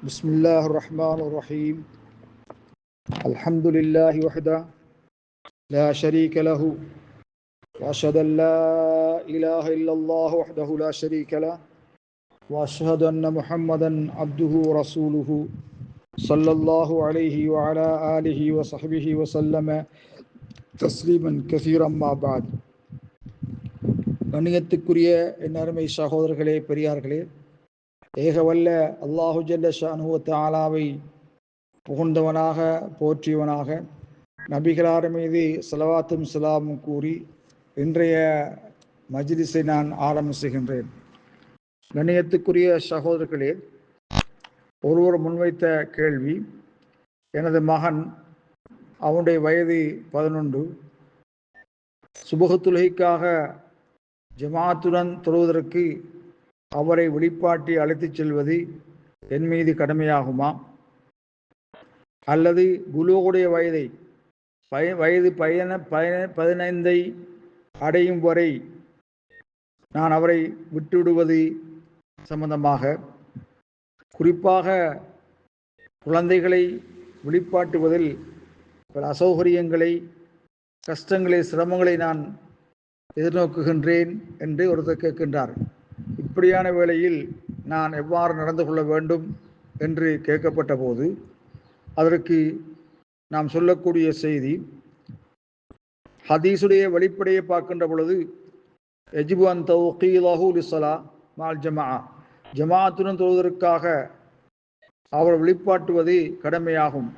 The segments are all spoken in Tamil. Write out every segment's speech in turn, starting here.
بسم الله الرحمن الرحيم الحمد لله وحده لا شريك له وأشهد أن لا إله إلا الله وحده لا شريك له وأشهد أن محمدا عبده ورسوله صلى الله عليه وعلى آله وصحبه وسلم تسليما كثيرا ما بعد. கண்ணியத்துக்குரிய என் அருமை சகோதரர்களே, பெரியார்களே, ஏகவல்ல அல்லாஹு ஜல்ல ஷானஹு வ தஆலாவை புகழ்ந்தவனாக போற்றியவனாக நபிகளார் மீது ஸலவாத்தும் ஸலாமும் கூறி இன்றைய மஜ்லிஸை நான் ஆரம்பம் செய்கின்றேன். கண்ணியத்துக்குரிய சகோதரர்களே, ஒருவர் முன்வைத்த கேள்வி, எனது மகன், அவனுடைய வயது 11, சுபஹ் தொழுகைக்காக ஜமாத்துடன் தொழுவதற்கு அவரை வெளிப்பாட்டி அழைத்துச் செல்வது என் மீது கடமையாகுமா, அல்லது குலூகுடைய வயது 15 அடையும் வரை நான் அவரை விட்டுவிடுவது சம்பந்தமாக, குறிப்பாக குழந்தைகளை வெளிப்பாட்டுவதில் பல அசௌகரியங்களை, கஷ்டங்களை, சிரமங்களை நான் எதிர்நோக்குகின்றேன் என்று ஒருத்தர் கேட்கின்றார். இப்படியான வேளையில் நான் எவ்வாறு நடந்து கொள்ள வேண்டும் என்று கேட்கப்பட்ட போது அதற்கு நாம் சொல்லக்கூடிய செய்தி, ஹதீஸுடைய வெளிப்படையை பார்க்கின்ற பொழுது யஜிபு அன் தௌகீலஹு லிஸ்ஸலா மஅல் ஜமாஅ, ஜமாஅத்துடன் தொழுவதற்காக அவர் வெளிப்பாட்டுவது கடமையாகும்.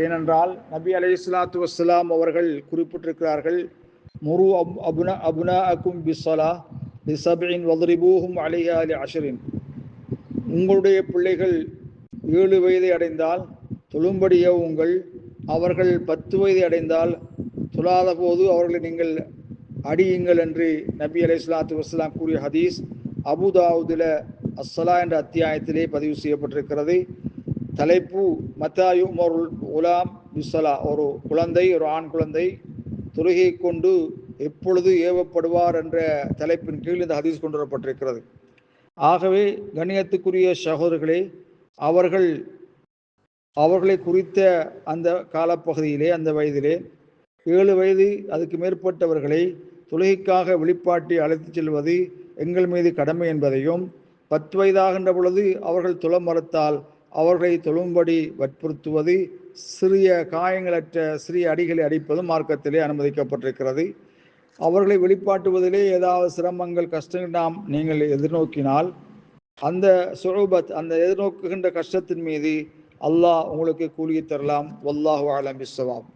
ஏனென்றால் நபி அலைஹிஸ்ஸலாத்து வஸ்ஸலாம் அவர்கள் குறிப்பிட்டிருக்கிறார்கள், முரு அபுனாஅக்கும் பிஸ்ஸலா லிஸப்இன் வத்ரிபூஹும் அலைஹா லிஅஷ்ரின், உங்களுடைய பிள்ளைகள் 7 வயதை அடைந்தால் தொழும்படி ஏவுங்கள், அவர்கள் 10 வயதை அடைந்தால் தொழாத போது அவர்களை நீங்கள் அடியுங்கள் என்று நபி அலைஹிஸ்ஸலாத்து வஸ்ஸலாம் கூறிய ஹதீஸ் அபுதாவுதில் அஸ்ஸலா என்ற அத்தியாயத்திலே பதிவு செய்யப்பட்டிருக்கிறது. தலைப்பு மத்தாயு உமருல் குலாம் பிஸ்ஸலா, ஒரு குழந்தை, ஒரு ஆண் குழந்தை தொழுகை கொண்டு எப்பொழுது ஏவப்படுவார் என்ற தலைப்பின் கீழ் இந்த ஹதீஸ் கொண்டு வரப்பட்டிருக்கிறது. ஆகவே கண்ணியத்துக்குரிய சகோதரர்களே, அவர்களை குறித்த அந்த காலப்பகுதியிலே, அந்த வயதிலே 7 வயது அதுக்கு மேற்பட்டவர்களை தொழுகைக்காக வெளிப்பாட்டி அழைத்து செல்வது எங்கள் மீது கடமை என்பதையும், 10 வயதாகின்ற பொழுது அவர்கள் தொழ மறுத்தால் அவர்களை தொழும்படி வற்புறுத்துவது, சிறிய காயங்களற்ற சிறிய அடிகளை அடிப்பதும் மார்க்கத்திலே அனுமதிக்கப்பட்டிருக்கிறது. அவர்களை வெளிப்பாட்டுவதிலே ஏதாவது சிரமங்கள், கஷ்டங்கள் நீங்கள் எதிர்நோக்கினால் அந்த சுரூபத், அந்த எதிர்நோக்குகின்ற கஷ்டத்தின் மீது அல்லாஹ் உங்களுக்கு கூலியை தரலாம். வல்லாஹு அலம் பிஸ்ஸவாப்.